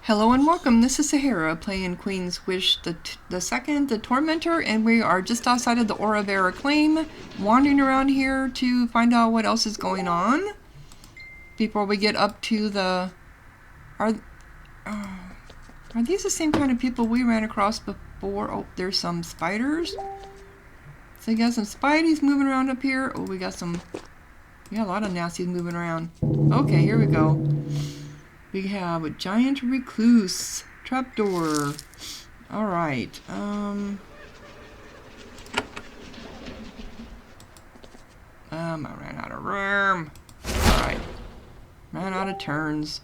Hello and welcome. This is Sahara playing Queen's Wish the second, the Tormentor, and we are just outside of the Aura of Claim, wandering around here to find out what else is going on before we get up to the. Are these the same kind of people we ran across before? Oh, there's some spiders. So you got some spideys moving around up here. Oh, we got a lot of nasties moving around. Okay, here we go. We have a giant recluse trapdoor. Alright. I ran out of room. Alright. Ran out of turns.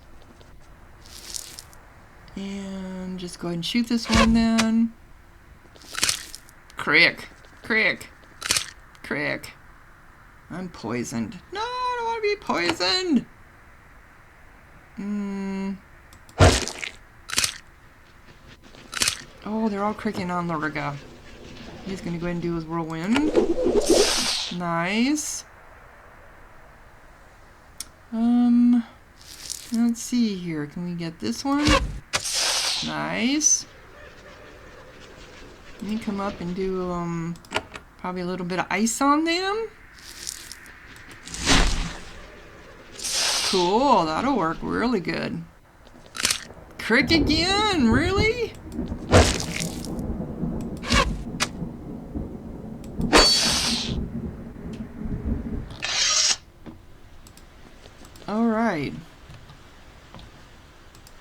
And just go ahead and shoot this one then. Crick. Crick. Crick. I'm poisoned. No, I don't want to be poisoned. Oh, they're all cricking on Lurga. He's gonna go ahead and do his whirlwind. Nice. Let's see here. Can we get this one? Nice. Let me come up and do probably a little bit of ice on them. Cool, that'll work really good. Crick again, really? Alright.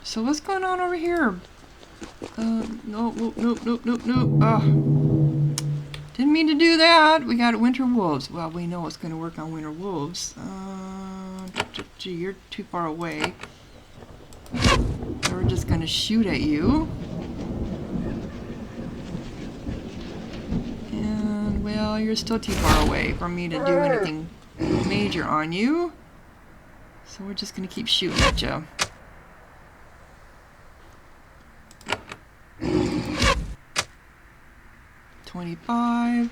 So what's going on over here? Nope. Didn't mean to do that. We got winter wolves. Well, we know it's going to work on winter wolves. Gee, you're too far away. So we're just going to shoot at you. And, well, you're still too far away for me to do anything major on you. So we're just going to keep shooting at you. $25.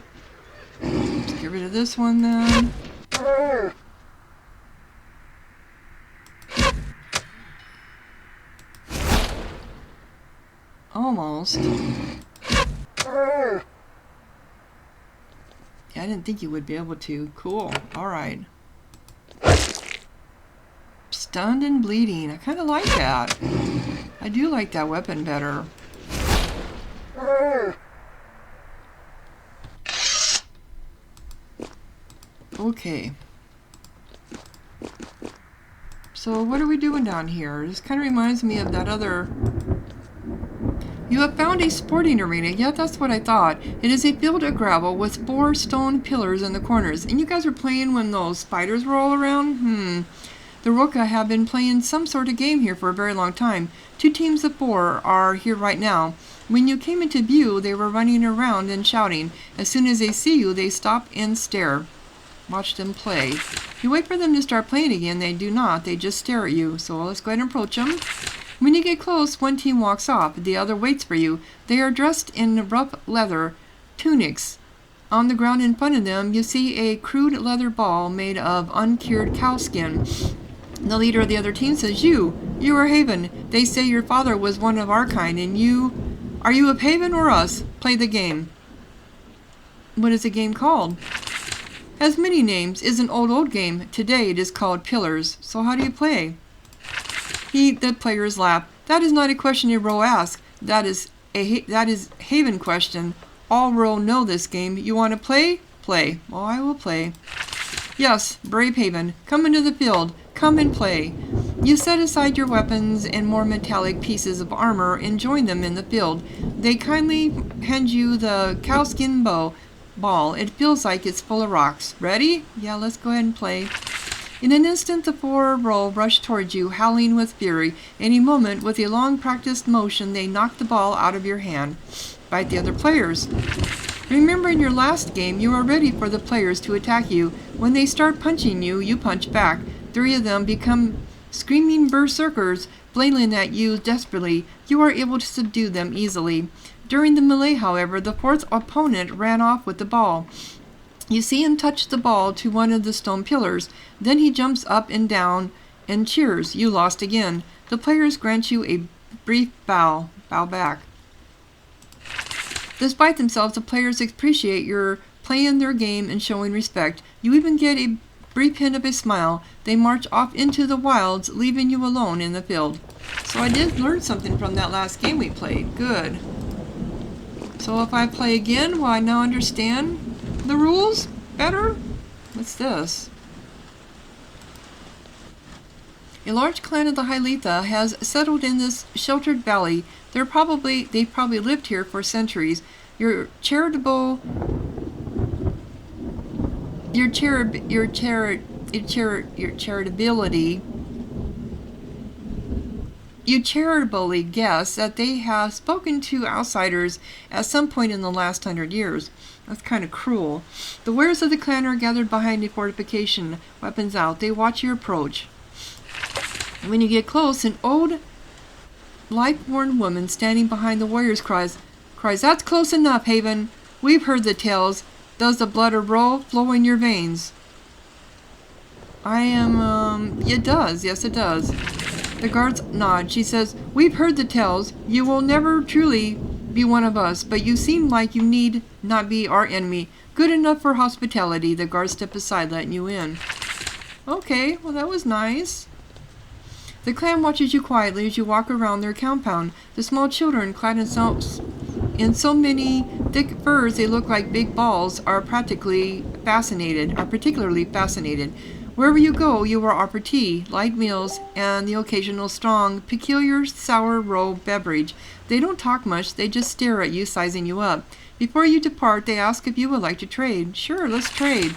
Let's get rid of this one then. Almost. Yeah, I didn't think you would be able to. Cool. Alright. Stunned and bleeding. I kind of like that. I do like that weapon better. Okay. So what are we doing down here? This kind of reminds me of that other... You have found a sporting arena. Yeah, that's what I thought. It is a field of gravel with 4 stone pillars in the corners. And you guys were playing when those spiders were all around? The Roka have been playing some sort of game here for a very long time. 2 teams of 4 are here right now. When you came into view, they were running around and shouting. As soon as they see you, they stop and stare. Watch them play. You wait for them to start playing again. They do not. They just stare at you. So let's go ahead and approach them. When you get close, one team walks off. The other waits for you. They are dressed in rough leather tunics. On the ground in front of them, you see a crude leather ball made of uncured cow skin. The leader of the other team says, You are Haven. They say your father was one of our kind, and you... Are you of Haven or us? Play the game. What is the game called? Has many names. Is an old game. Today it is called Pillars. So how do you play? The players laugh. That is not a question a row asks. That is Haven question. All row know this game. You want to play? Play. Well, I will play. Yes, brave Haven. Come into the field. Come and play. You set aside your weapons and more metallic pieces of armor and join them in the field. They kindly hand you the cowskin ball. It feels like it's full of rocks. Ready? Yeah, let's go ahead and play. In an instant, the 4 row rush towards you, howling with fury. In a moment, with a long-practiced motion, they knock the ball out of your hand. Fight the other players. Remember, in your last game, you are ready for the players to attack you. When they start punching you, you punch back. 3 of them become screaming berserkers, flailing at you desperately. You are able to subdue them easily. During the melee, however, the 4th opponent ran off with the ball. You see him touch the ball to one of the stone pillars. Then he jumps up and down and cheers. You lost again. The players grant you a brief bow back. Despite themselves, the players appreciate your playing their game and showing respect. You even get a brief hint of a smile. They march off into the wilds, leaving you alone in the field. So I did learn something from that last game we played. Good. So if I play again, will I now understand the rules better? What's this? A large clan of the Hyletha has settled in this sheltered valley. They probably lived here for centuries. Your charitability you charitably guess that they have spoken to outsiders at some point in the last 100 years. That's kind of cruel. The wares of the clan are gathered behind a fortification, weapons out. They watch your approach. When you get close, an old, life-worn woman standing behind the warriors cries, "That's close enough, Haven. We've heard the tales. Does the blood flow in your veins?" It does. Yes, it does. The guards nod. She says, "We've heard the tales. You will never truly be one of us, but you seem like you need not be our enemy. Good enough for hospitality." The guards step aside, letting you in. Okay, well that was nice. The clan watches you quietly as you walk around their compound. The small children, clad in so many thick furs they look like big balls, are particularly fascinated. Wherever you go, you are offered tea, light meals, and the occasional strong, peculiar sour roe beverage. They don't talk much, they just stare at you, sizing you up. Before you depart, they ask if you would like to trade. Sure, let's trade.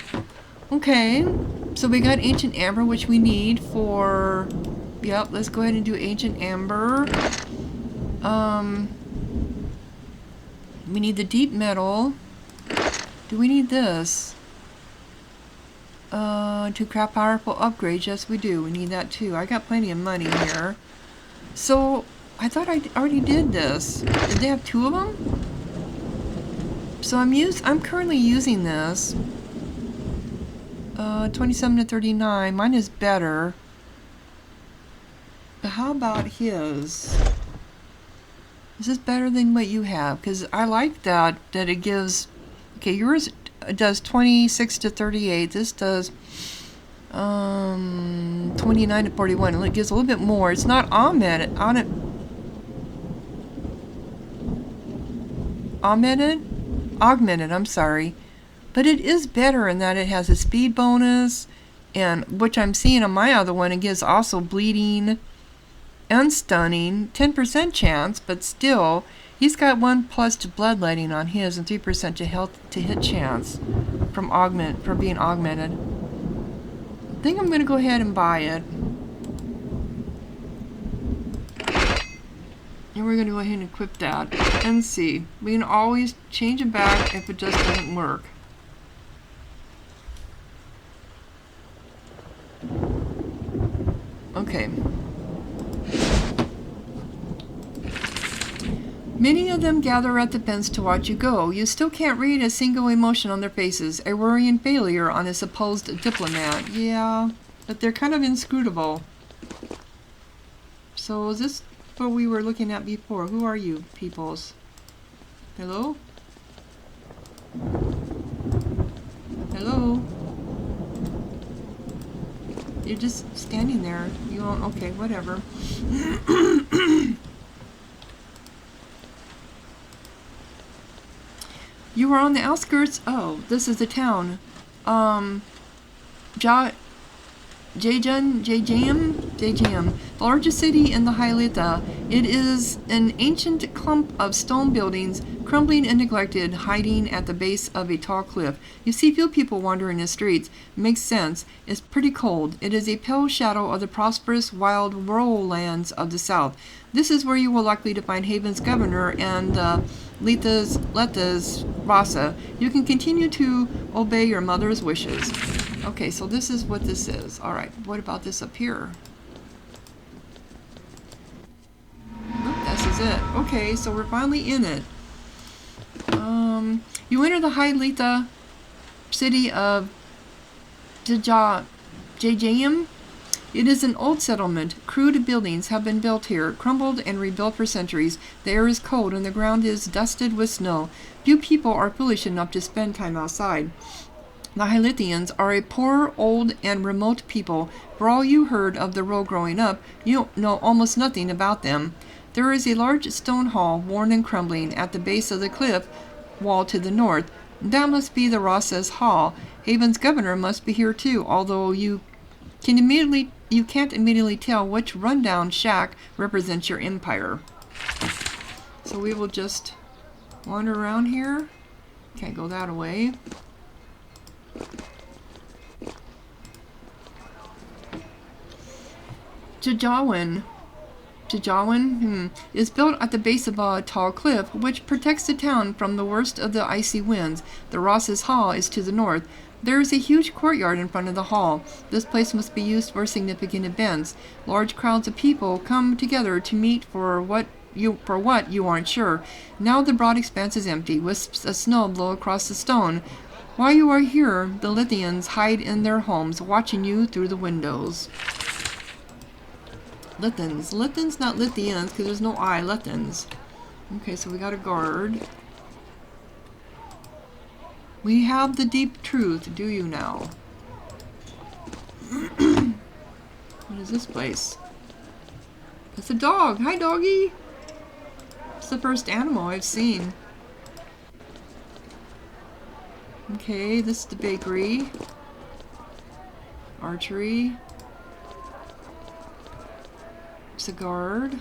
Okay, so we got Ancient Amber, which we need for... Yep, let's go ahead and do Ancient Amber. We need the Deep Metal. Do we need this? To craft powerful upgrades. Yes, we do. We need that too. I got plenty of money here. So, I thought I already did this. Did they have two of them? So I'm currently using this. 27 to 39. Mine is better. But how about his? Is this better than what you have? Because I like that it gives... Okay, yours does 26 to 38. This does 29 to 41. It gives a little bit more. It's not augmented, I'm sorry. But it is better in that it has a speed bonus, and which I'm seeing on my other one, it gives also bleeding and stunning, 10% chance, but still, he's got 1+ to bloodletting on his and 3% to health to hit chance from being augmented. I think I'm going to go ahead and buy it. And we're going to go ahead and equip that and see. We can always change it back if it just doesn't work. Okay. Many of them gather at the fence to watch you go. You still can't read a single emotion on their faces. A worrying failure on a supposed diplomat. Yeah, but they're kind of inscrutable. So is this what we were looking at before? Who are you, peoples? Hello? Hello? You're just standing there. You won't... Okay, whatever. You are on the outskirts. Oh, this is the town. Jajayim, the largest city in the Hyletha. It is an ancient clump of stone buildings, crumbling and neglected, hiding at the base of a tall cliff. You see few people wandering the streets. Makes sense. It's pretty cold. It is a pale shadow of the prosperous, wild, rural lands of the south. This is where you will likely to find Haven's governor and Letha's Rasa. You can continue to obey your mother's wishes. Okay, so this is what this is. Alright, what about this up here? Nope, this is it. Okay, so we're finally in it. You enter the Hyletha city of Jajayim. It is an old settlement. Crude buildings have been built here, crumbled and rebuilt for centuries. The air is cold and the ground is dusted with snow. Few people are foolish enough to spend time outside. The Hylithians are a poor, old, and remote people. For all you heard of the row growing up, you know almost nothing about them. There is a large stone hall, worn and crumbling, at the base of the cliff wall to the north. That must be the Ross's Hall. Haven's governor must be here too, although you can't immediately tell which rundown shack represents your empire. So we will just wander around here. Can't go that way. Jajayim is built at the base of a tall cliff, which protects the town from the worst of the icy winds. The Ross's Hall is to the north. There is a huge courtyard in front of the hall. This place must be used for significant events. Large crowds of people come together to meet for what you aren't sure. Now the broad expanse is empty. Wisps of snow blow across the stone. While you are here, the Lithians hide in their homes, watching you through the windows. Lithans. Lithans, not Lithians, because there's no I. Lithans. Okay, so we got a guard. We have the deep truth, do you now? What is this place? It's a dog. Hi, doggy. It's the first animal I've seen. Okay, this is the bakery. Archery. It's a guard.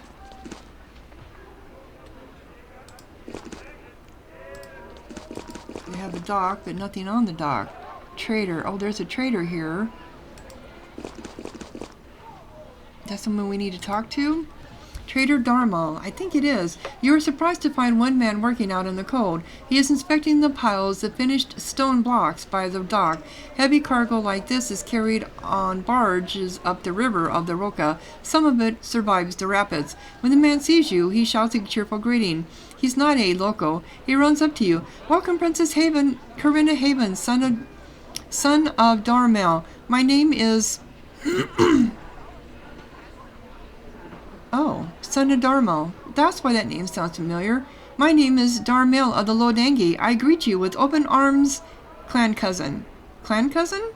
We have a dock, but nothing on the dock. Trader. Oh, there's a trader here. That's someone we need to talk to? Trader Dharma. I think it is. You are surprised to find one man working out in the cold. He is inspecting the piles of finished stone blocks by the dock. Heavy cargo like this is carried on barges up the river of the Roka. Some of it survives the rapids. When the man sees you, he shouts a cheerful greeting. He's not a loco. He runs up to you. Welcome, Princess Haven, Corinna Haven, son of Darmel. My name is... Oh, son of Darmel. That's why that name sounds familiar. My name is Darmel of the Lodangi. I greet you with open arms, clan cousin. Clan cousin?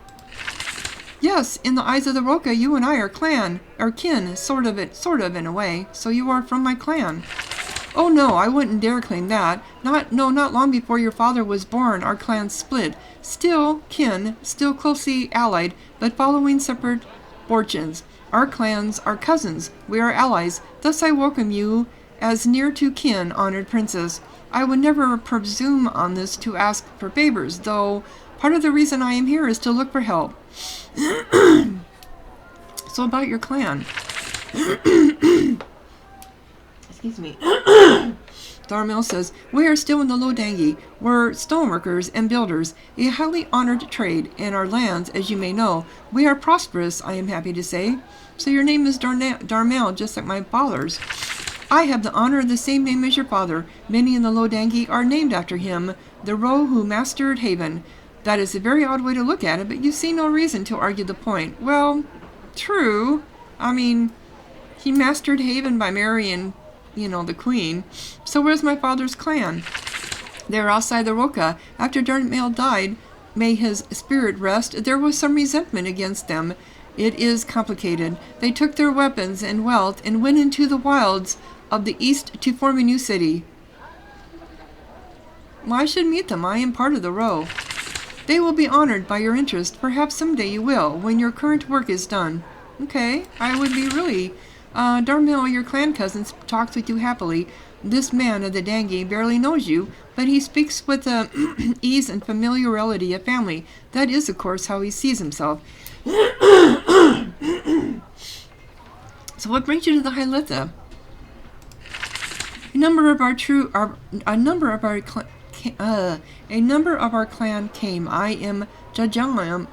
Yes, in the eyes of the Roka, you and I are clan, or kin, sort of in a way. So you are from my clan. Oh no, I wouldn't dare claim that. Not long before your father was born, our clans split. Still kin, still closely allied, but following separate fortunes. Our clans are cousins. We are allies. Thus I welcome you as near to kin, honored princess. I would never presume on this to ask for favors, though part of the reason I am here is to look for help. So about your clan. Excuse me. Darmel says, we are still in the Lodangi. We're stoneworkers and builders, a highly honored trade in our lands, as you may know. We are prosperous, I am happy to say. So your name is Darmel, just like my father's. I have the honor of the same name as your father. Many in the Lodangi are named after him, the Ro who mastered Haven. That is a very odd way to look at it, but you see no reason to argue the point. Well, true. I mean, he mastered Haven by marrying, the queen. So where's my father's clan? They're outside the Roka. After Darmel died, may his spirit rest, there was some resentment against them. It is complicated. They took their weapons and wealth and went into the wilds of the east to form a new city. Well, I should meet them. I am part of the Row. They will be honored by your interest. Perhaps someday you will, when your current work is done. Okay, I would be really... Darmel, your clan cousin, talks with you happily. This man of the Dangi barely knows you, but he speaks with the ease and familiarity of family. That is, of course, how he sees himself. So what brings you to the Hylitha? A number of our clan came. I am Jajayim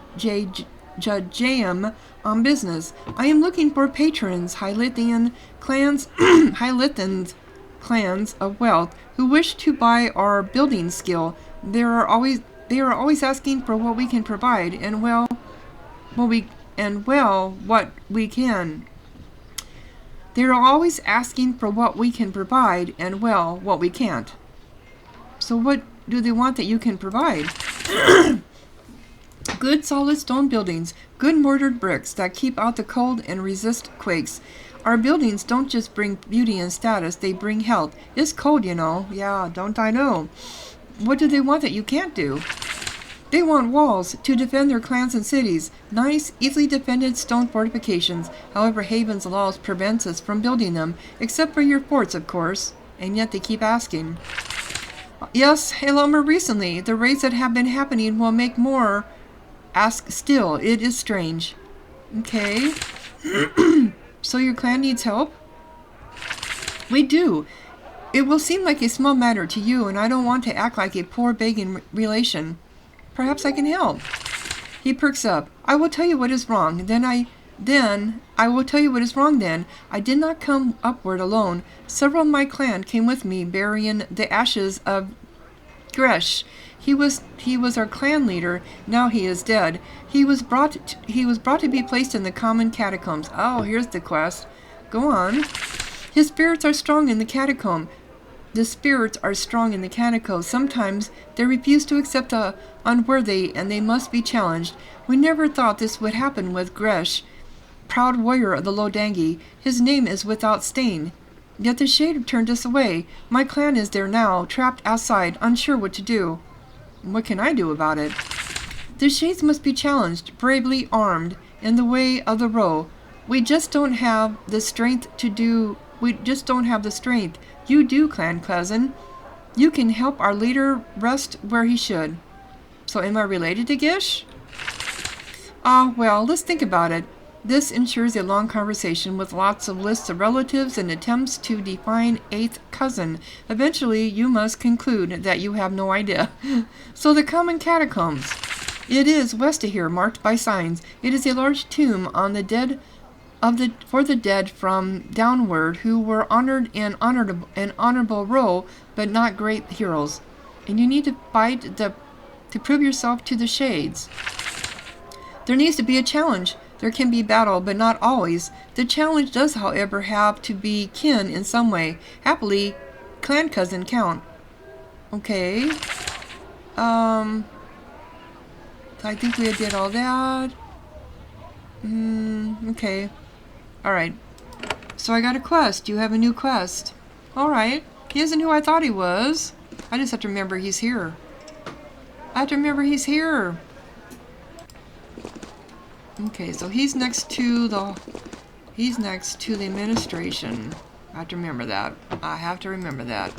on business. I am looking for patrons, Hylithian clans, Hylithans clans of wealth who wish to buy our building skill. They are always asking for what we can provide, and and well, what we can. They're always asking for what we can provide, and well, what we can't. So what do they want that you can provide? Good solid stone buildings, good mortared bricks that keep out the cold and resist quakes. Our buildings don't just bring beauty and status, they bring health. It's cold, you know. Yeah, don't I know. What do they want that you can't do? They want walls to defend their clans and cities. Nice, easily defended stone fortifications. However, Haven's laws prevents us from building them, except for your forts, of course. And yet they keep asking. Yes, a lot more recently. The raids that have been happening will make more. Ask still. It is strange. Okay. So your clan needs help? We do. It will seem like a small matter to you, and I don't want to act like a poor begging relation. Perhaps I can help. He perks up. I will tell you what is wrong. Then I will tell you what is wrong then. I did not come upward alone. Several of my clan came with me, burying the ashes of Gresh. He was our clan leader. Now he is dead. He was brought to be placed in the common catacombs. Oh, here's the quest. Go on. His spirits are strong in the catacomb. The spirits are strong in the catacombs. Sometimes they refuse to accept the unworthy, and they must be challenged. We never thought this would happen with Gresh, proud warrior of the Lodangi. His name is without stain. Yet the shade turned us away. My clan is there now, trapped outside, unsure what to do. What can I do about it? The shades must be challenged, bravely armed, in the way of the row. We just don't have the strength to do. We just don't have the strength. You do, clan cousin. You can help our leader rest where he should. So am I related to Gish? Well, let's think about it. This ensures a long conversation with lots of lists of relatives and attempts to define eighth cousin. Eventually, you must conclude that you have no idea. So the common catacombs. It is west of here, marked by signs. It is a large tomb on the dead for the dead from downward who were honored in an honorable role, but not great heroes. And you need to fight to prove yourself to the shades. There needs to be a challenge. There can be battle, but not always. The challenge does, however, have to be kin in some way. Happily, clan cousin count. Okay. I think we did all that. Okay. Alright. So I got a quest. You have a new quest. Alright. He isn't who I thought he was. I just have to remember he's here. I have to remember he's here. Okay, so he's next to the administration. I have to remember that. I have to remember that.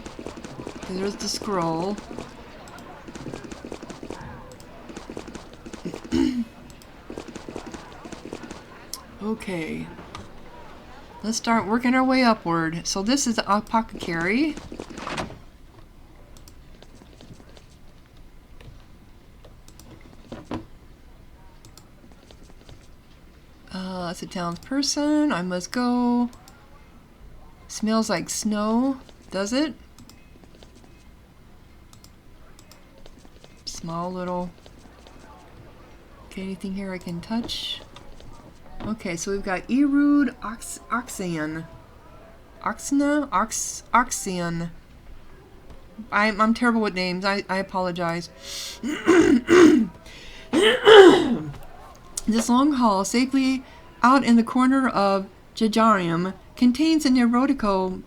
There's the scroll. Okay. Let's start working our way upward. So this is the apothecary. That's a townsperson. I must go. Smells like snow. Does it? Small little. Okay, anything here I can touch? Okay, so we've got Erud Oxian. Oxian. I'm terrible with names. I apologize. This long hall, safely out in the corner of Jajayim, contains an erotical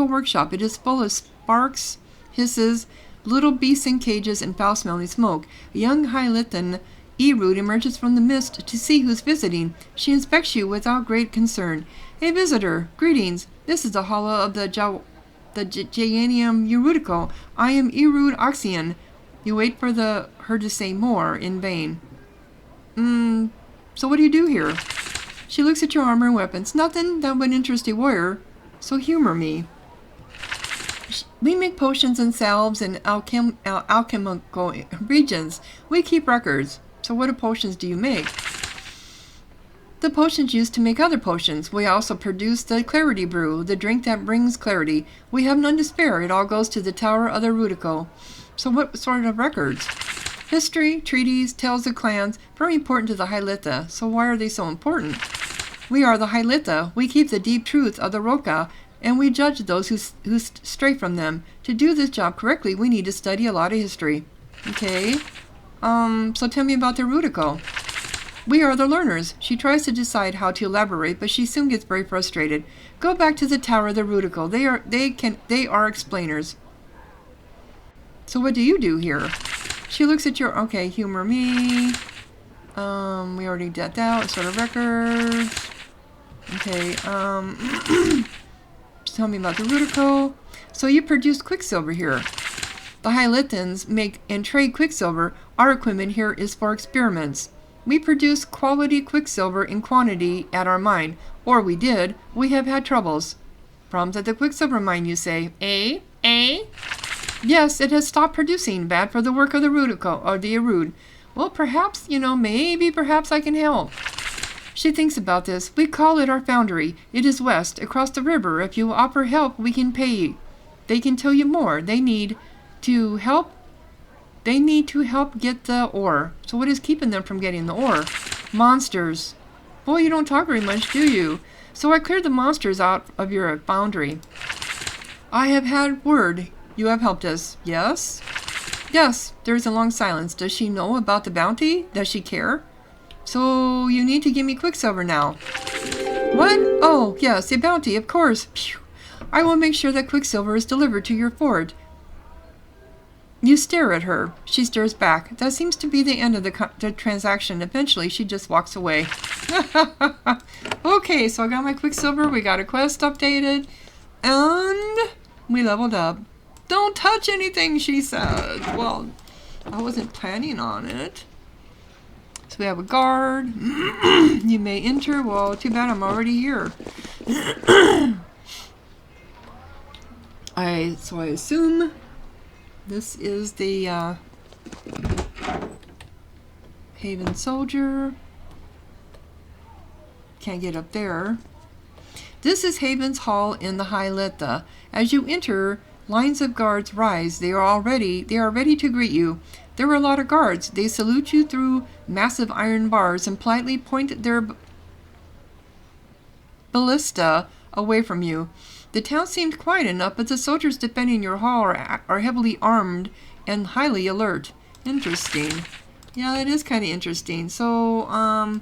workshop. It is full of sparks, hisses, little beasts in cages, and foul-smelling smoke. A young Hyalithan Erud emerges from the mist to see who's visiting. She inspects you without great concern. "A visitor, greetings. This is the hall of the Jajayim Erudico. I am Erud Oxian." You wait for her to say more, in vain. So what do you do here? She looks at your armor and weapons. Nothing that would interest a warrior, so humor me. We make potions and salves in alchemical regions. We keep records. So what potions do you make? The potions used to make other potions. We also produce the clarity brew, the drink that brings clarity. We have none to spare. It all goes to the tower of the Rudico. So what sort of records? History, treaties, tales of clans, very important to the Hylitha. So why are they so important? We are the Hylitha. We keep the deep truths of the Roka, and we judge those who stray from them. To do this job correctly, we need to study a lot of history. Okay. So tell me about the Rudiko. We are the learners. She tries to decide how to elaborate, but she soon gets very frustrated. Go back to the Tower of the Rudiko. They are explainers. So what do you do here? She looks at your, okay, humor me. We already did that. Sort of records. Okay, tell me about the Rudiko. So you produce quicksilver here. The Hylithans make and trade quicksilver. Our equipment here is for experiments. We produce quality quicksilver in quantity at our mine. Or we did. We have had troubles. Problems at the quicksilver mine, you say. Eh? Yes, it has stopped producing. Bad for the work of the Rudiko, or the Arud. Well, perhaps, perhaps I can help. She thinks about this. We call it our foundry. It is west, across the river. If you offer help, we can pay you. They can tell you more. They need to help get the ore. So what is keeping them from getting the ore? Monsters. Boy, you don't talk very much, do you? So I cleared the monsters out of your foundry. I have had word. You have helped us. Yes? Yes. There is a long silence. Does she know about the bounty? Does she care? So you need to give me quicksilver now. What? Oh, yes, a bounty, of course. Phew. I will make sure that quicksilver is delivered to your fort. You stare at her. She stares back. That seems to be the end of the transaction. Eventually, she just walks away. Okay, so I got my quicksilver. We got a quest updated. And we leveled up. Don't touch anything, she said. Well, I wasn't planning on it. So we have a guard. You may enter. Well, too bad I'm already here. So I assume this is the Haven Soldier. Can't get up there. This is Haven's Hall in the Hylitha. As you enter, lines of guards rise. They are ready to greet you. There are a lot of guards. They salute you through massive iron bars and politely point their ballista away from you. The town seemed quiet enough, but the soldiers defending your hall are heavily armed and highly alert. Interesting. Yeah, that is kind of interesting. So,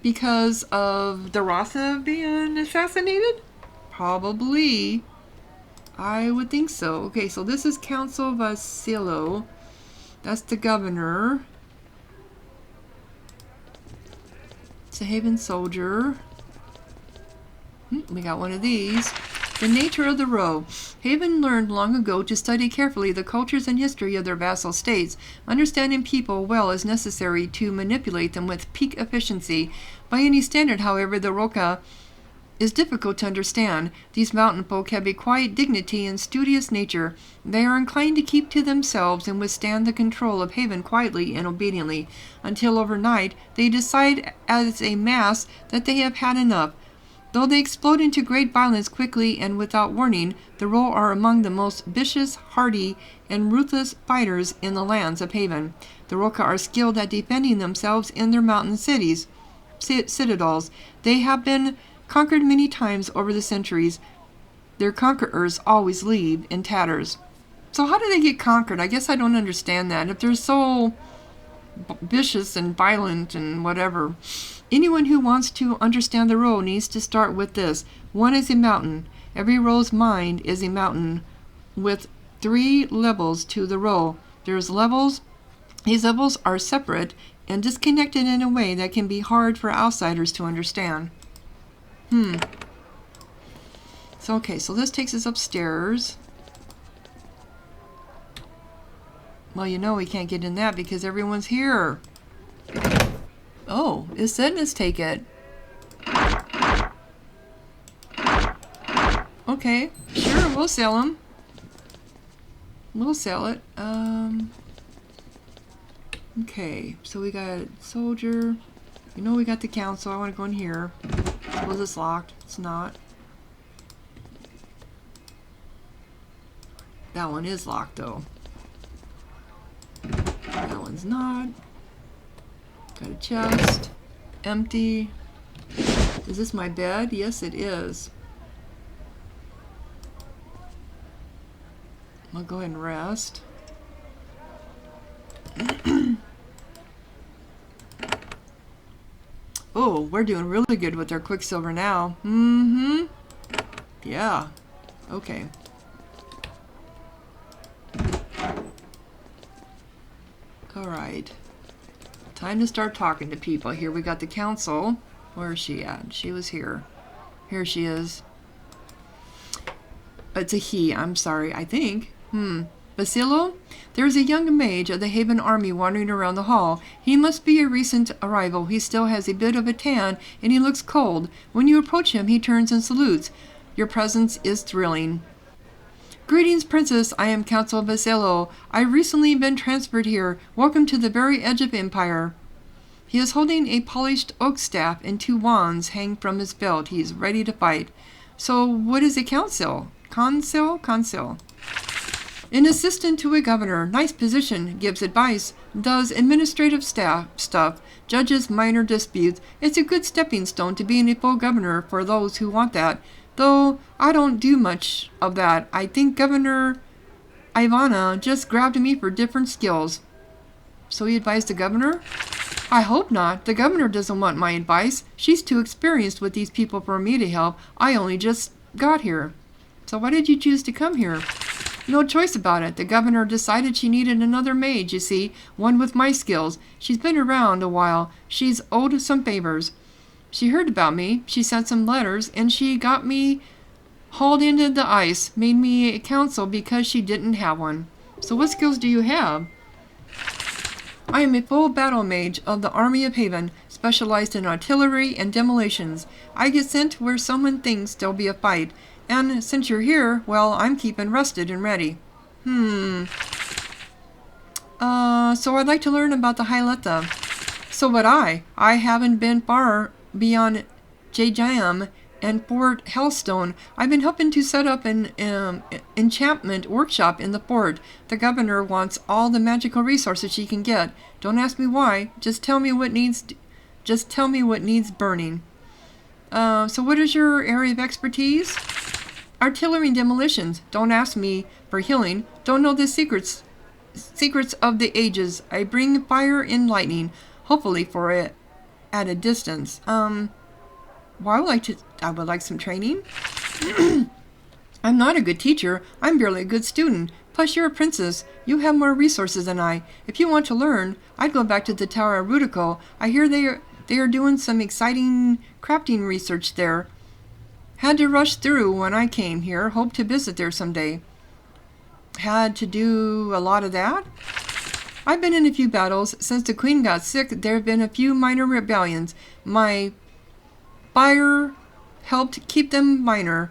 because of the Rasa being assassinated? Probably. I would think so. Okay, so this is Council Vasilo. That's the governor. It's a Haven Soldier. We got one of these. The nature of the row. Haven learned long ago to study carefully the cultures and history of their vassal states. Understanding people well is necessary to manipulate them with peak efficiency. By any standard, however, the Roka is difficult to understand. These mountain folk have a quiet dignity and studious nature. They are inclined to keep to themselves and withstand the control of Haven quietly and obediently, until overnight they decide as a mass that they have had enough. Though they explode into great violence quickly and without warning, the Ro are among the most vicious, hardy, and ruthless fighters in the lands of Haven. The Roka are skilled at defending themselves in their mountain citadels. They have been conquered many times over the centuries. Their conquerors always leave in tatters. So how do they get conquered? I guess I don't understand that. If they're so vicious and violent and whatever. Anyone who wants to understand the Ro needs to start with this. One is a mountain. Every Ro's mind is a mountain with 3 levels to the Ro. There's levels. These levels are separate and disconnected in a way that can be hard for outsiders to understand. So, okay, so this takes us upstairs. Well, we can't get in that because everyone's here. Oh, it said let's take it. Okay, sure, we'll sell them. We'll sell it. Okay, so we got soldier. We got the council. I want to go in here. Suppose it's locked. It's not. That one is locked, though. That one's not. Got a chest. Empty. Is this my bed? Yes, it is. I'll go ahead and rest. Oh, we're doing really good with our Quicksilver now. Mm-hmm. Yeah. Okay. Alright. Time to start talking to people. Here we got the council. Where is she at? She was here. Here she is. It's a he, I'm sorry, I think. Basilo? There is a young mage of the Haven army wandering around the hall. He must be a recent arrival. He still has a bit of a tan, and he looks cold. When you approach him, he turns and salutes. Your presence is thrilling. Greetings, Princess. I am Council Basilo. I've recently been transferred here. Welcome to the very edge of Empire. He is holding a polished oak staff, and 2 wands hang from his belt. He is ready to fight. So, what is a council? Consul? An assistant to a governor. Nice position. Gives advice. Does administrative stuff. Judges minor disputes. It's a good stepping stone to being a full governor for those who want that. Though I don't do much of that. I think Governor Ivanna just grabbed me for different skills. So he advised the governor? I hope not. The governor doesn't want my advice. She's too experienced with these people for me to help. I only just got here. So why did you choose to come here? No choice about it. The governor decided she needed another mage, you see, one with my skills. She's been around a while. She's owed some favors. She heard about me. She sent some letters, and she got me hauled into the ice, made me a council because she didn't have one. So what skills do you have? I am a full battle mage of the Army of Haven, specialized in artillery and demolitions. I get sent where someone thinks there'll be a fight. And since you're here, well, I'm keeping rested and ready. So I'd like to learn about the Hyletta. So would I. I haven't been far beyond Jajayim and Fort Hellstone. I've been helping to set up an enchantment workshop in the fort. The governor wants all the magical resources she can get. Don't ask me why. Just tell me what needs burning. So what is your area of expertise? Artillery and demolitions. Don't ask me for healing. Don't know the secrets of the ages. I bring fire and lightning, hopefully for it at a distance. I would like some training. I'm not a good teacher. I'm barely a good student. Plus, you're a princess. You have more resources than I. If you want to learn, I'd go back to the Tower of Rudico. I hear they are doing some exciting crafting research there. Had to rush through when I came here. Hope to visit there someday. Had to do a lot of that? I've been in a few battles. Since the queen got sick, there have been a few minor rebellions. My fire helped keep them minor.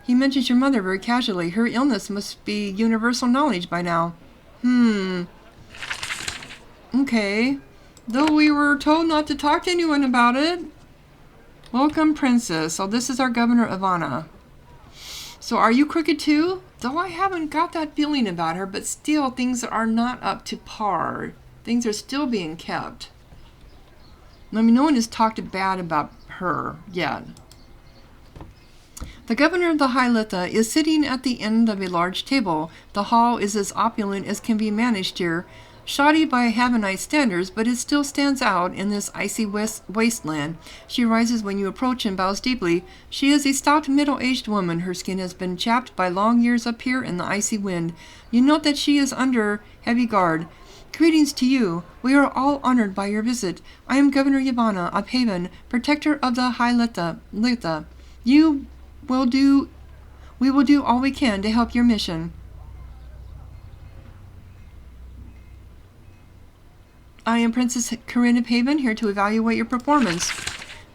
He mentions your mother very casually. Her illness must be universal knowledge by now. Okay. Though we were told not to talk to anyone about it. Welcome, Princess. So this is our Governor Ivanna. So are you crooked too? Though I haven't got that feeling about her, but still things are not up to par. Things are still being kept. I mean, no one has talked bad about her yet. The governor of the Hyletta is sitting at the end of a large table. The hall is as opulent as can be managed here. Shoddy by Havanite standards, but it still stands out in this icy wasteland. She rises when you approach and bows deeply. She is a stout, middle-aged woman. Her skin has been chapped by long years up here in the icy wind. You note that she is under heavy guard. Greetings to you. We are all honored by your visit. I am Governor Ivanna of Haven, protector of the Hyletta. We will do all we can to help your mission. I am Princess Corinne of Haven, here to evaluate your performance.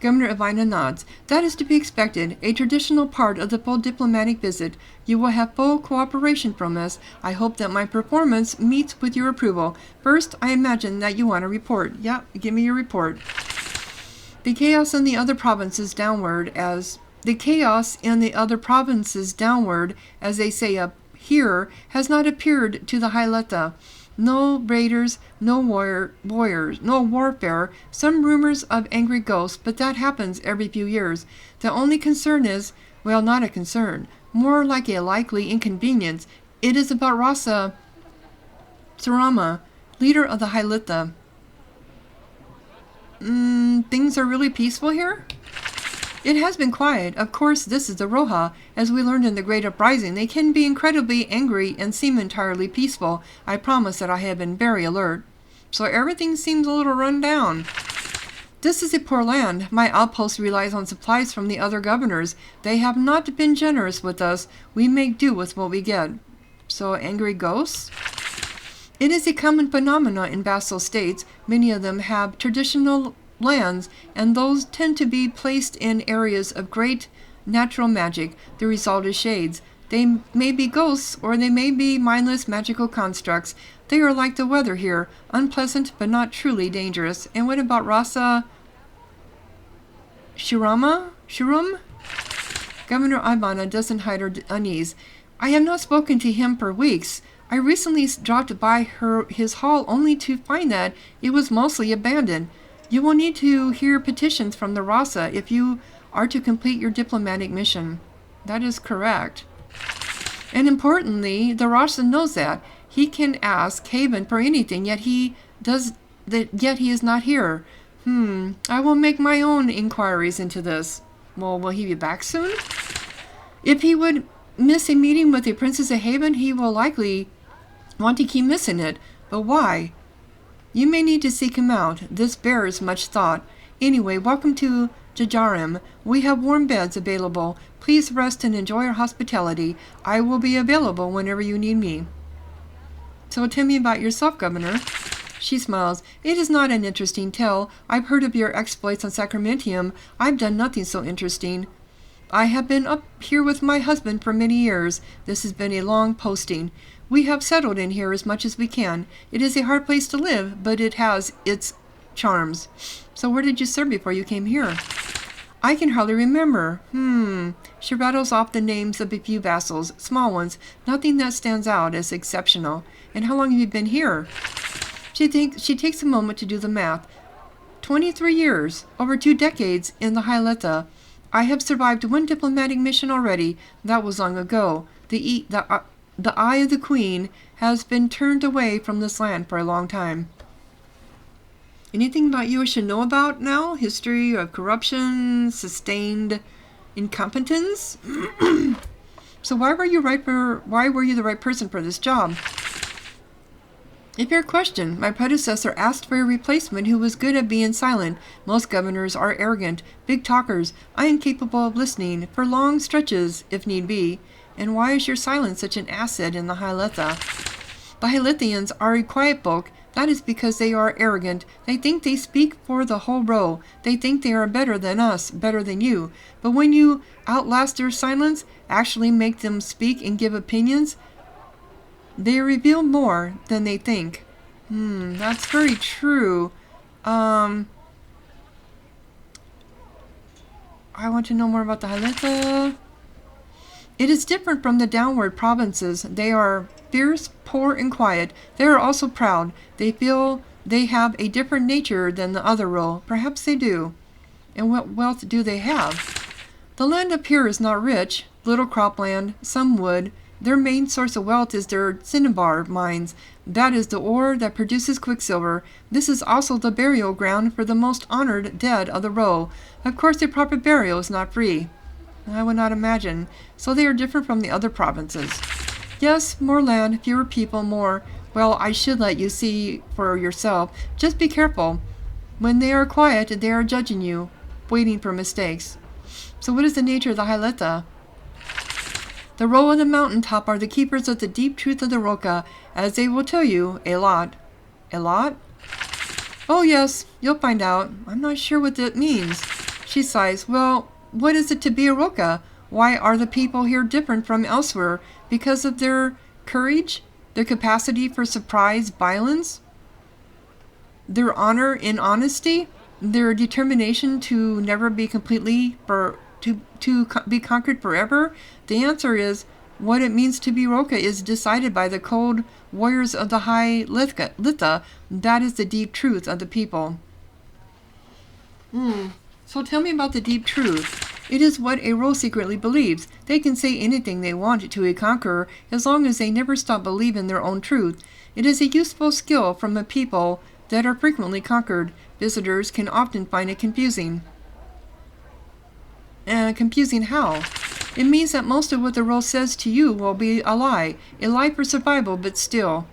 Governor Ivanna nods. That is to be expected, a traditional part of the full diplomatic visit. You will have full cooperation from us. I hope that my performance meets with your approval. First, I imagine that you want a report. Yeah, give me your report. The chaos in the other provinces downward, as they say up here, has not appeared to the Hyletta. No raiders, no warriors, no warfare, some rumors of angry ghosts, but that happens every few years. The only concern is, well, not a concern, more like a likely inconvenience. It is about Rasa Sarama, leader of the Hylitha. Things are really peaceful here? It has been quiet. Of course, this is the Roja. As we learned in the Great Uprising, they can be incredibly angry and seem entirely peaceful. I promise that I have been very alert. So everything seems a little run down. This is a poor land. My outpost relies on supplies from the other governors. They have not been generous with us. We make do with what we get. So angry ghosts? It is a common phenomenon in vassal states. Many of them have traditional lands, and those tend to be placed in areas of great natural magic. The result is shades. They may be ghosts, or they may be mindless magical constructs. They are like the weather here, unpleasant but not truly dangerous. And what about Rasa Shurum? Governor Ivanna doesn't hide her unease. I have not spoken to him for weeks. I recently dropped by his hall only to find that it was mostly abandoned. You will need to hear petitions from the Rasa if you are to complete your diplomatic mission. That is correct. And importantly, the Rasa knows that. He can ask Haven for anything, yet he is not here. I will make my own inquiries into this. Well, will he be back soon? If he would miss a meeting with the Princess of Haven, he will likely want to keep missing it. But why? You may need to seek him out. This bears much thought. Anyway, welcome to Jajayim. We have warm beds available. Please rest and enjoy our hospitality. I will be available whenever you need me. So tell me about yourself, Governor. She smiles. It is not an interesting tale. I've heard of your exploits on Sacramentium. I've done nothing so interesting. I have been up here with my husband for many years. This has been a long posting. We have settled in here as much as we can. It is a hard place to live, but it has its charms. So where did you serve before you came here? I can hardly remember. She rattles off the names of a few vassals, small ones, nothing that stands out as exceptional. And how long have you been here? She takes a moment to do the math. 23 years, over 2 decades in the Hylitha. I have survived 1 diplomatic mission already. That was long ago. The eye of the Queen has been turned away from this land for a long time. Anything about you I should know about now? History of corruption, sustained incompetence? So why were you the right person for this job? A fair question. My predecessor asked for a replacement who was good at being silent. Most governors are arrogant, big talkers. I am capable of listening for long stretches, if need be. And why is your silence such an asset in the Hylitha? The Hylithians are a quiet folk. That is because they are arrogant. They think they speak for the whole row. They think they are better than us, better than you. But when you outlast their silence, actually make them speak and give opinions, they reveal more than they think. That's very true. I want to know more about the Hylitha. It is different from the downward provinces. They are fierce, poor, and quiet. They are also proud. They feel they have a different nature than the other row. Perhaps they do. And what wealth do they have? The land up here is not rich. Little cropland, some wood. Their main source of wealth is their cinnabar mines. That is the ore that produces quicksilver. This is also the burial ground for the most honored dead of the row. Of course, a proper burial is not free. I would not imagine. So they are different from the other provinces. Yes, more land, fewer people, more. Well, I should let you see for yourself. Just be careful. When they are quiet, they are judging you, waiting for mistakes. So what is the nature of the Hylitha? The row on the mountaintop are the keepers of the deep truth of the Roca, as they will tell you a lot. A lot? Oh yes, you'll find out. I'm not sure what that means. She sighs. Well, what is it to be a Roca? Why are the people here different from elsewhere? Because of their courage? Their capacity for surprise violence? Their honor in honesty? Their determination to never be completely be conquered forever? The answer is what it means to be Roka is decided by the cold warriors of the High Litha. That is the deep truth of the people. So tell me about the deep truth. It is what a Ro secretly believes. They can say anything they want to a conqueror as long as they never stop believing their own truth. It is a useful skill from a people that are frequently conquered. Visitors can often find it confusing. Confusing how? It means that most of what the Ro says to you will be a lie for survival, but still.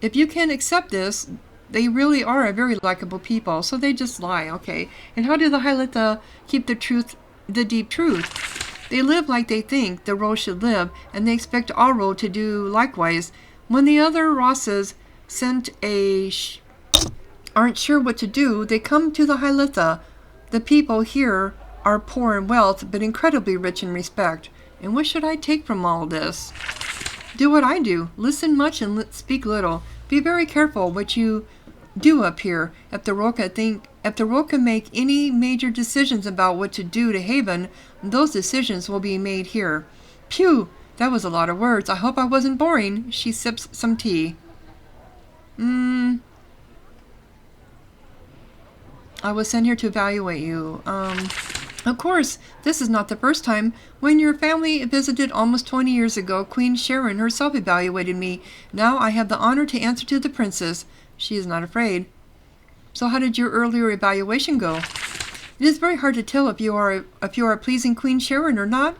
If you can accept this, they really are a very likable people, so they just lie, okay? And how do the Hylitha keep the truth, the deep truth? They live like they think the Ro should live, and they expect all Ro to do likewise. When the other Rosas aren't sure what to do, they come to the Hylitha. The people here are poor in wealth, but incredibly rich in respect. And what should I take from all this? Do what I do. Listen much and speak little. Be very careful what you do up here. If the Roka make any major decisions about what to do to Haven, those decisions will be made here. Phew, that was a lot of words. I hope I wasn't boring. She sips some tea. I was sent here to evaluate you. Of course, this is not the first time. When your family visited almost 20 years ago, Queen Sharon herself evaluated me. Now I have the honor to answer to the princess. She is not afraid. So how did your earlier evaluation go? It is very hard to tell if you are pleasing Queen Sharon or not.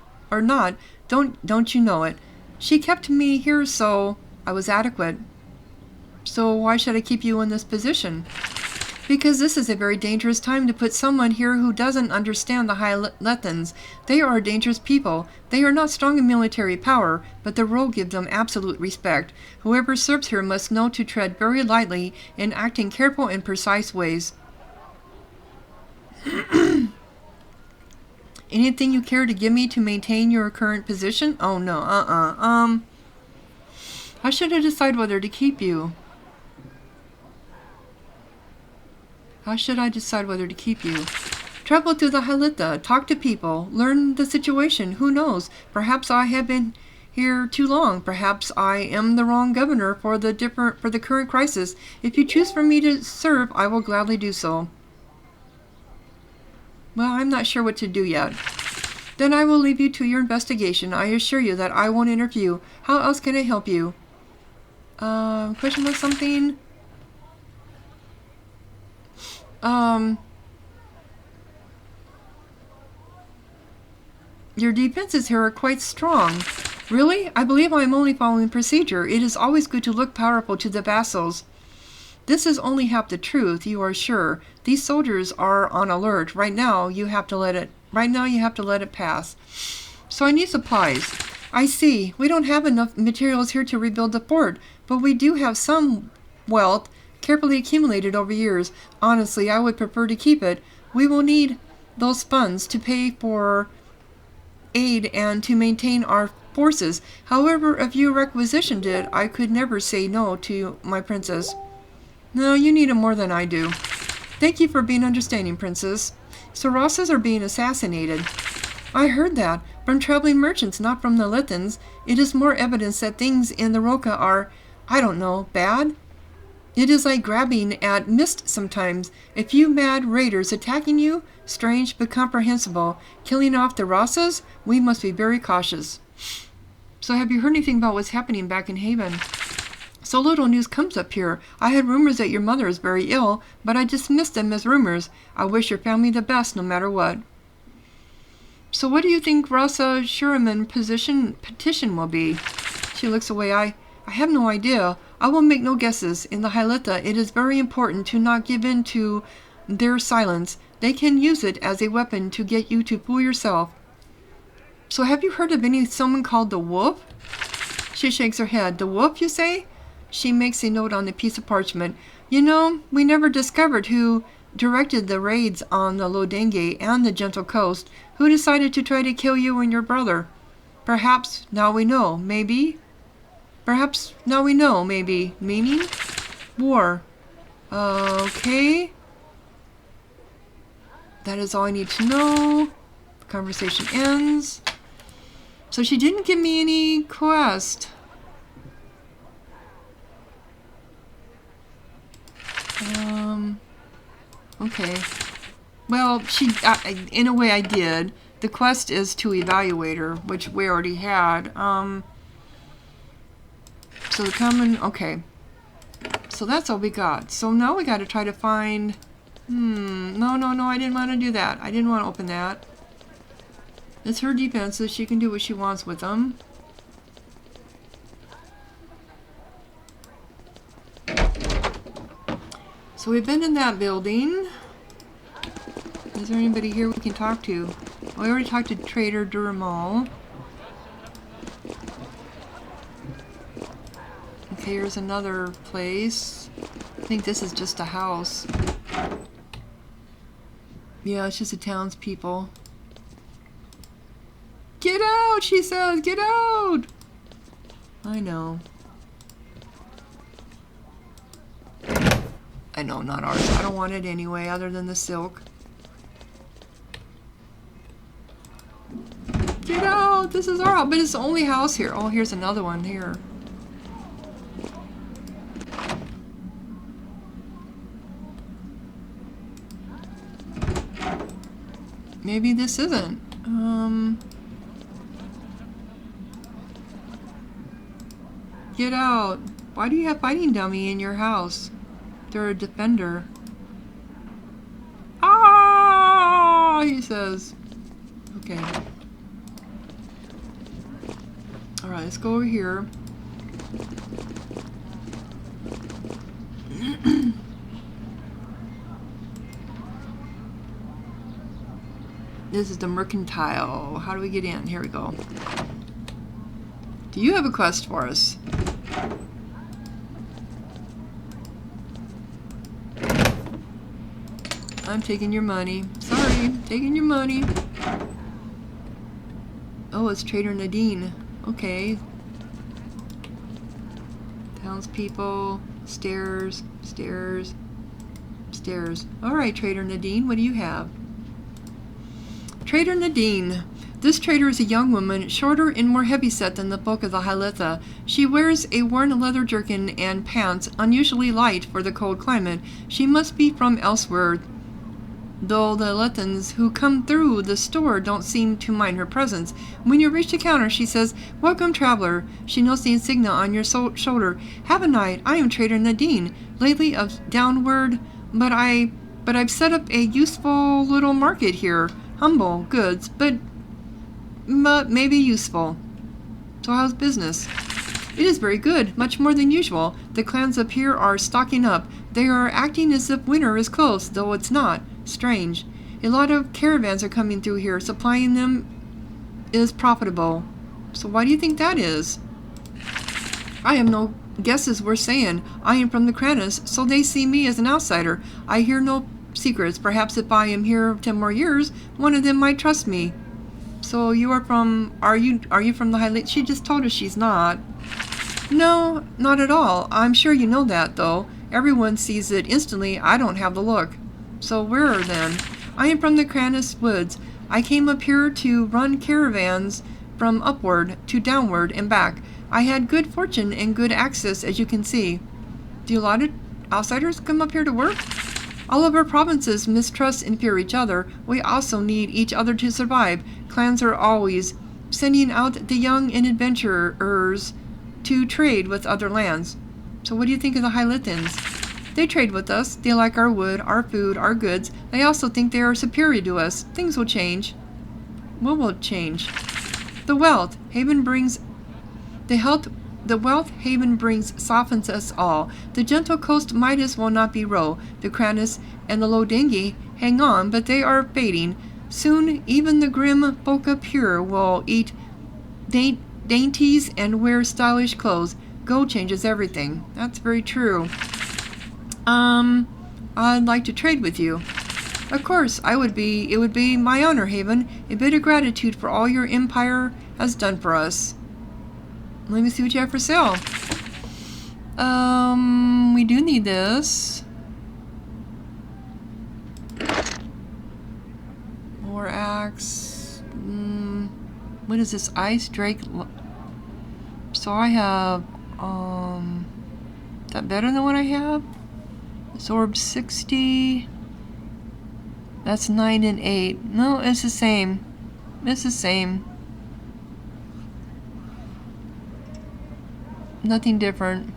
Don't you know it? She kept me here so I was adequate. So why should I keep you in this position? Because this is a very dangerous time to put someone here who doesn't understand the High Lethans. They are dangerous people. They are not strong in military power, but the Ro give them absolute respect. Whoever serves here must know to tread very lightly and act in careful and precise ways. Anything you care to give me to maintain your current position? Oh no, How should I decide whether to keep you? How should I decide whether to keep you? Travel through the Hylitha, talk to people, learn the situation. Who knows? Perhaps I have been here too long. Perhaps I am the wrong governor for the current crisis. If you choose for me to serve, I will gladly do so. Well, I'm not sure what to do yet. Then I will leave you to your investigation. I assure you that I won't interfere. How else can I help you? Question was something? Your defenses here are quite strong. Really? I believe I am only following procedure. It is always good to look powerful to the vassals. This is only half the truth, you are sure. These soldiers are on alert. Right now you have to let it pass. So I need supplies. I see. We don't have enough materials here to rebuild the fort, but we do have some wealth carefully accumulated over years. Honestly, I would prefer to keep it. We will need those funds to pay for aid and to maintain our forces. However, if you requisitioned it, I could never say no to my princess. No, you need it more than I do. Thank you for being understanding, princess. Sarasas are being assassinated. I heard that from traveling merchants, not from the Lithans. It is more evidence that things in the Roka are, I don't know, bad? It is like grabbing at mist sometimes. A few mad raiders attacking you? Strange but comprehensible. Killing off the Rasas? We must be very cautious. So have you heard anything about what's happening back in Haven? So little news comes up here. I had rumors that your mother is very ill, but I dismissed them as rumors. I wish your family the best no matter what. So what do you think Rasa Shuraman petition will be? She looks away. I have no idea. I will make no guesses. In the Hylitha, it is very important to not give in to their silence. They can use it as a weapon to get you to fool yourself. So have you heard of someone called the Wolf? She shakes her head. The Wolf, you say? She makes a note on the piece of parchment. You know, we never discovered who directed the raids on the Lodenge and the Gentle Coast. Who decided to try to kill you and your brother? Perhaps now we know. Maybe? Perhaps now we know. Maybe. Meaning? War. Okay. That is all I need to know. The conversation ends. So she didn't give me any quest. Okay. Well, in a way I did. The quest is to evaluate her, which we already had. So the common, okay. So that's all we got. So now we got to try to find, no, I didn't want to do that. I didn't want to open that. It's her defenses. She can do what she wants with them. So we've been in that building. Is there anybody here we can talk to? Well, we already talked to Trader Duramal. Okay, here's another place. I think this is just a house. Yeah, it's just the townspeople. Get out, she says, get out! I know. I know, not ours. I don't want it anyway, other than the silk. Get out! This is our house, but it's the only house here. Oh, here's another one here. Maybe this isn't. Get out. Why do you have fighting dummy in your house? They're a defender. Ah, he says. Okay. Alright, let's go over here. This is the mercantile. How do we get in? Here we go. Do you have a quest for us? I'm taking your money. Sorry, taking your money. Oh, it's Trader Nadine. Okay. Townspeople, stairs, stairs, stairs. Alright, Trader Nadine, what do you have? Trader Nadine. This trader is a young woman, shorter and more heavyset than the bulk of the Halitha. She wears a worn leather jerkin and pants, unusually light for the cold climate. She must be from elsewhere, though the Halitans who come through the store don't seem to mind her presence. When you reach the counter, she says, "Welcome, traveler." She knows the insignia on your shoulder. "Have a night. I am Trader Nadine, lately of downward, but I've set up a useful little market here. Humble goods, but maybe useful. So how's business?" "It is very good, much more than usual. The clans up here are stocking up. They are acting as if winter is close, though it's not. Strange. A lot of caravans are coming through here. Supplying them is profitable." "So why do you think that is?" "I have no guesses worth saying. I am from the Kranis, so they see me as an outsider. I hear no secrets. Perhaps if I am here 10 more years, one of them might trust me." "So you are from, are you from the Highlands?" She just told us she's not. "No, not at all. I'm sure you know that, though. Everyone sees it instantly. I don't have the look." "So where then?" "I am from the Kranis woods. I came up here to run caravans from upward to downward and back. I had good fortune and good access, as you can see." "Do a lot of outsiders come up here to work?" "All of our provinces mistrust and fear each other. We also need each other to survive. Clans are always sending out the young and adventurers to trade with other lands." "So what do you think of the Hylithans?" "They trade with us. They like our wood, our food, our goods. They also think they are superior to us. Things will change." "What will change?" "The wealth Haven brings softens us all. The gentle coast might as well not be row. The Kranis and the Lodengi hang on, but they are fading. Soon even the grim folk up here will eat dainties and wear stylish clothes. Gold changes everything." "That's very true." "I'd like to trade with you." "Of course, it would be my honor, Haven. A bit of gratitude for all your empire has done for us." Let me see what you have for sale. We do need this. More axe. What is this? Ice Drake. So I have, is that better than what I have? Absorb 60. That's 9 and 8. No, it's the same. It's the same. Nothing different.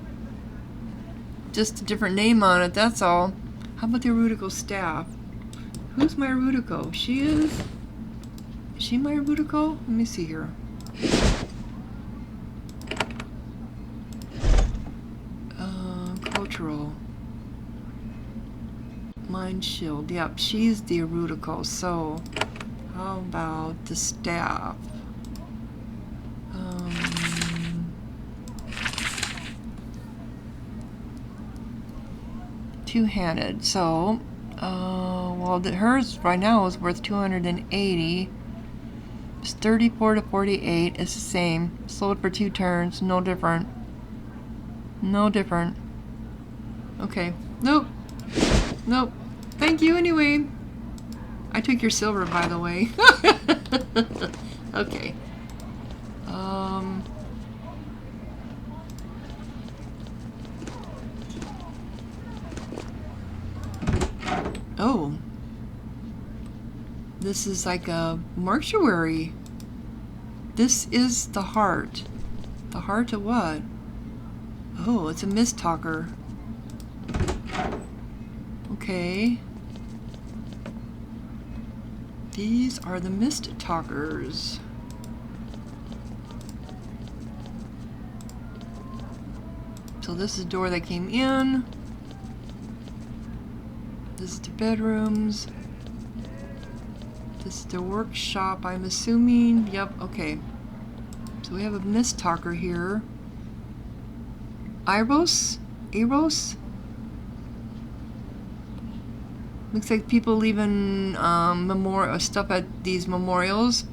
Just a different name on it, that's all. How about the Erudico staff? Who's my Erudico? She is? Is she my Erudico? Let me see here. Cultural. Mind Shield. Yep, she's the Erudico. So, how about the staff? Two-handed. So, well, hers right now is worth 280. It's 34 to 48. It's the same. Sold for 2 turns. No different. No different. Okay. Nope. Nope. Thank you anyway. I took your silver, by the way. Okay. Oh. This is like a mortuary. This is the heart. The heart of what? Oh, it's a mist talker. Okay. These are the mist talkers. So this is the door that came in. This is the bedrooms. This is the workshop, I'm assuming. Yep, okay. So we have a mist talker here. Eros? Eros? Looks like people leaving stuff at these memorials.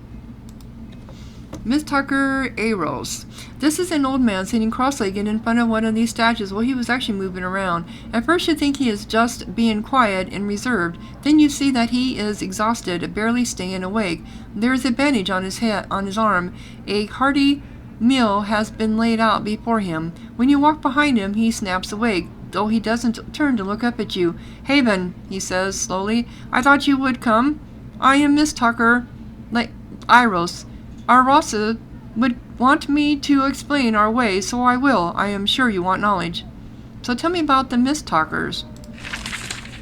Mist talker Eros. This is an old man sitting cross-legged in front of one of these statues. Well, he was actually moving around. At first you think he is just being quiet and reserved. Then you see that he is exhausted, barely staying awake. There is a bandage on his head, on his arm. A hearty meal has been laid out before him. When you walk behind him, he snaps awake, though he doesn't turn to look up at you. Haven, he says slowly, I thought you would come. I am Mist Talker, like Iros. Our Rasa would want me to explain our way, so I will. I am sure you want knowledge. So tell me about the Mist Talkers.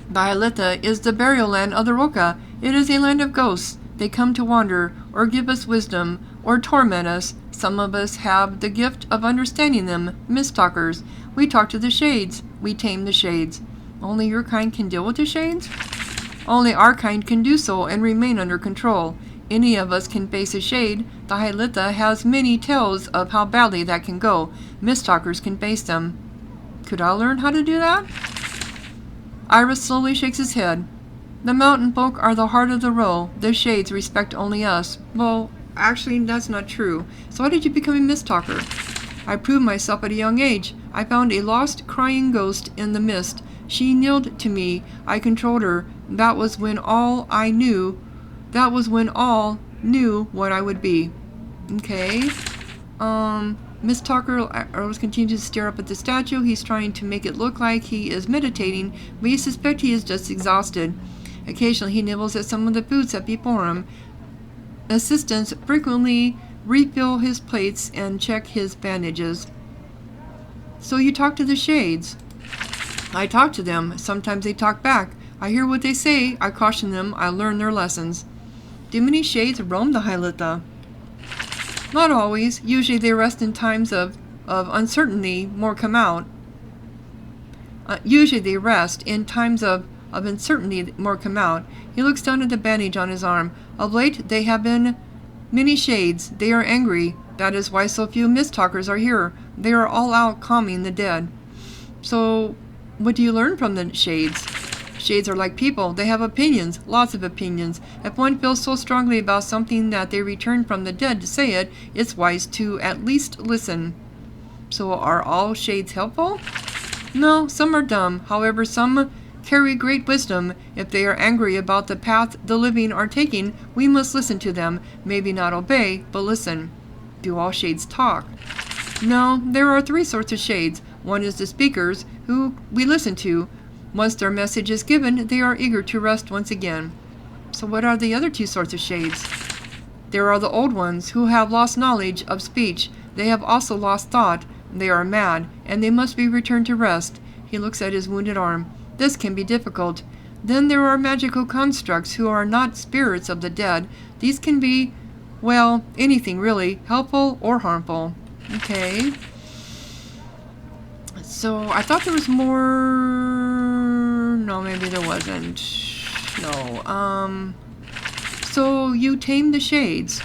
The Hylitha is the burial land of the Roka. It is a land of ghosts. They come to wander, or give us wisdom, or torment us. Some of us have the gift of understanding them, Mist Talkers. We talk to the shades. We tame the shades. Only your kind can deal with the shades? Only our kind can do so and remain under control. Any of us can face a shade. The Hylitha has many tales of how badly that can go. Mist Talkers can face them. Could I learn how to do that? Iris slowly shakes his head. The mountain folk are the heart of the row. The shades respect only us. Well, actually, that's not true. So why did you become a Mist Talker? I proved myself at a young age. I found a lost, crying ghost in the mist. She kneeled to me. I controlled her. That was when all knew what I would be. Okay. Mist Talker always continues to stare up at the statue. He's trying to make it look like he is meditating, but you suspect he is just exhausted. Occasionally he nibbles at some of the foods set before him. Assistants frequently refill his plates and check his bandages. So you talk to the shades. I talk to them. Sometimes they talk back. I hear what they say. I caution them. I learn their lessons. Do many shades roam the Hylitha? Not always. Usually they rest in times of uncertainty. More come out. Usually they rest in times of uncertainty. More come out. He looks down at the bandage on his arm. Of late they have been many shades. They are angry. That is why so few Mist Talkers are here. They are all out calming the dead. So, what do you learn from the shades? Shades are like people. They have opinions, lots of opinions. If one feels so strongly about something that they return from the dead to say it, it's wise to at least listen. So are all shades helpful? No, some are dumb. However, some carry great wisdom. If they are angry about the path the living are taking, we must listen to them. Maybe not obey, but listen. Do all shades talk? No, there are 3 sorts of shades. One is the speakers, who we listen to. Once their message is given, they are eager to rest once again. So what are the other 2 sorts of shades? There are the old ones, who have lost knowledge of speech. They have also lost thought. They are mad, and they must be returned to rest. He looks at his wounded arm. This can be difficult. Then there are magical constructs who are not spirits of the dead. These can be, well, anything really, helpful or harmful. Okay. So I thought there was more. No, maybe there wasn't. No. So you tame the shades.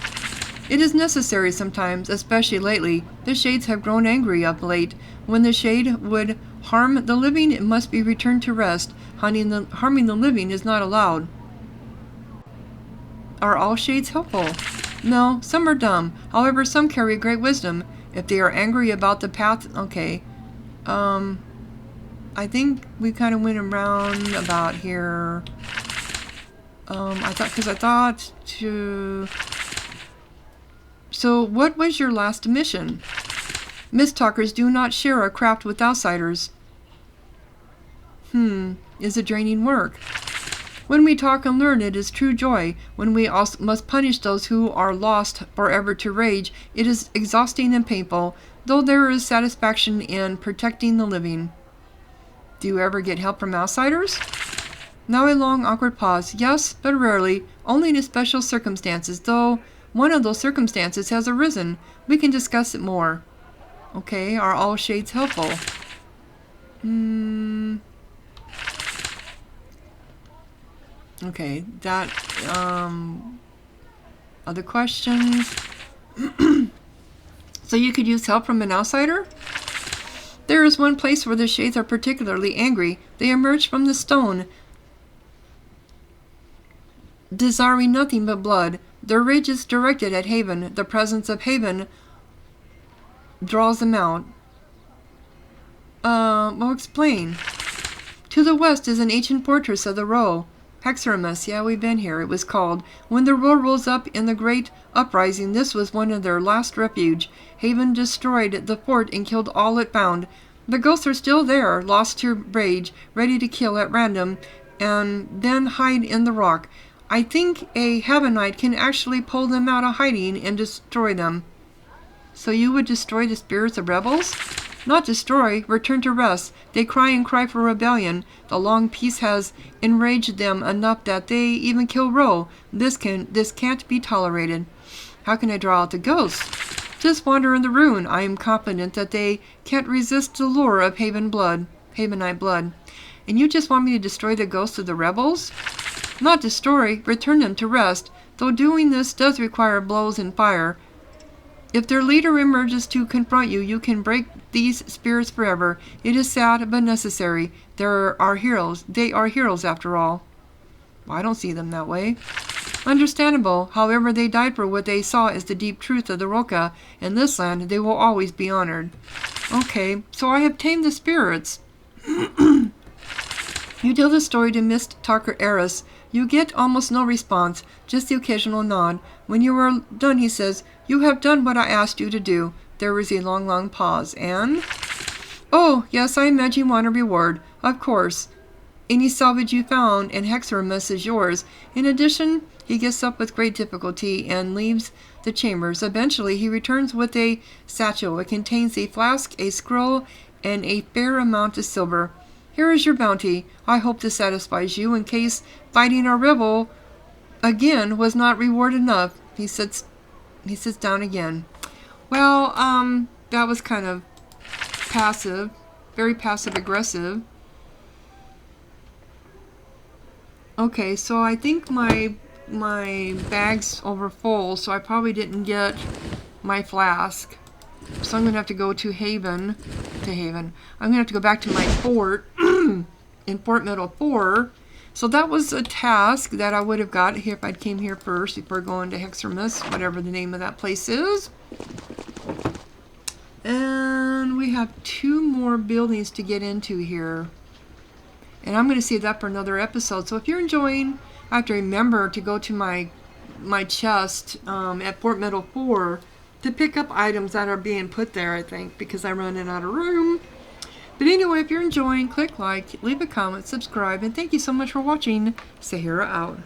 It is necessary sometimes, especially lately. The shades have grown angry of late. When the shade would harm the living, it must be returned to rest. Harming the living is not allowed. Are all shades helpful? No, some are dumb. However, some carry great wisdom. If they are angry about the path, okay. I think we kind of went around about here. I thought to. So, what was your last mission? Mist talkers do not share a craft with outsiders. Is it draining work? When we talk and learn, it is true joy. When we also must punish those who are lost forever to rage, it is exhausting and painful, though there is satisfaction in protecting the living. Do you ever get help from outsiders? Now a long, awkward pause. Yes, but rarely, only in special circumstances, though one of those circumstances has arisen. We can discuss it more. Okay, are all shades helpful? Okay, that, other questions? So you could use help from an outsider? There is one place where the shades are particularly angry. They emerge from the stone, desiring nothing but blood. Their rage is directed at Haven. The presence of Haven draws them out. Well, explain. To the west is an ancient fortress of the Roe. Hexermus, yeah, we've been here, it was called. When the Roe rose up in the great uprising, this was one of their last refuge. Haven destroyed the fort and killed all it found. The ghosts are still there, lost to rage, ready to kill at random, and then hide in the rock. I think a Heavenite can actually pull them out of hiding and destroy them. So you would destroy the spirits of rebels? Not destroy, return to rest. They cry and cry for rebellion. The long peace has enraged them enough that they even kill Ro. This can't be tolerated. How can I draw out the ghosts? Just wander in the ruin. I am confident that they can't resist the lure of Havenite blood. And you just want me to destroy the ghosts of the rebels? Not destroy, return them to rest, though doing this does require blows and fire. If their leader emerges to confront you, you can break these spirits forever. It is sad, but necessary. They are heroes after all. Well, I don't see them that way. Understandable. However, they died for what they saw as the deep truth of the Roka. In this land, they will always be honored. Okay, so I have tamed the spirits. You tell the story to Mist Talker Eris. You get almost no response, just the occasional nod. When you are done, he says, "You have done what I asked you to do." There is a long, long pause, and... "Oh, yes, I imagine you want a reward. Of course. Any salvage you found in Hexermus is yours. In addition," he gets up with great difficulty and leaves the chambers. Eventually, he returns with a satchel. It contains a flask, a scroll, and a fair amount of silver. "Here is your bounty. I hope this satisfies you in case fighting our rebel again was not reward enough." He sits down again. Well, that was kind of passive, very passive-aggressive. Okay, so I think my bag's over full, so I probably didn't get my flask. So I'm going to have to go to Haven. I'm going to have to go back to my fort in Fort Meadow 4. So that was a task that I would have got if I came here first before going to Hexermus, whatever the name of that place is. And we have 2 more buildings to get into here. And I'm going to save that for another episode. So if you're enjoying, I have to remember to go to my chest at Fort Meadow 4 to pick up items that are being put there, I think, because I'm running out of room. But anyway, if you're enjoying, click like, leave a comment, subscribe, and thank you so much for watching. Sahara out.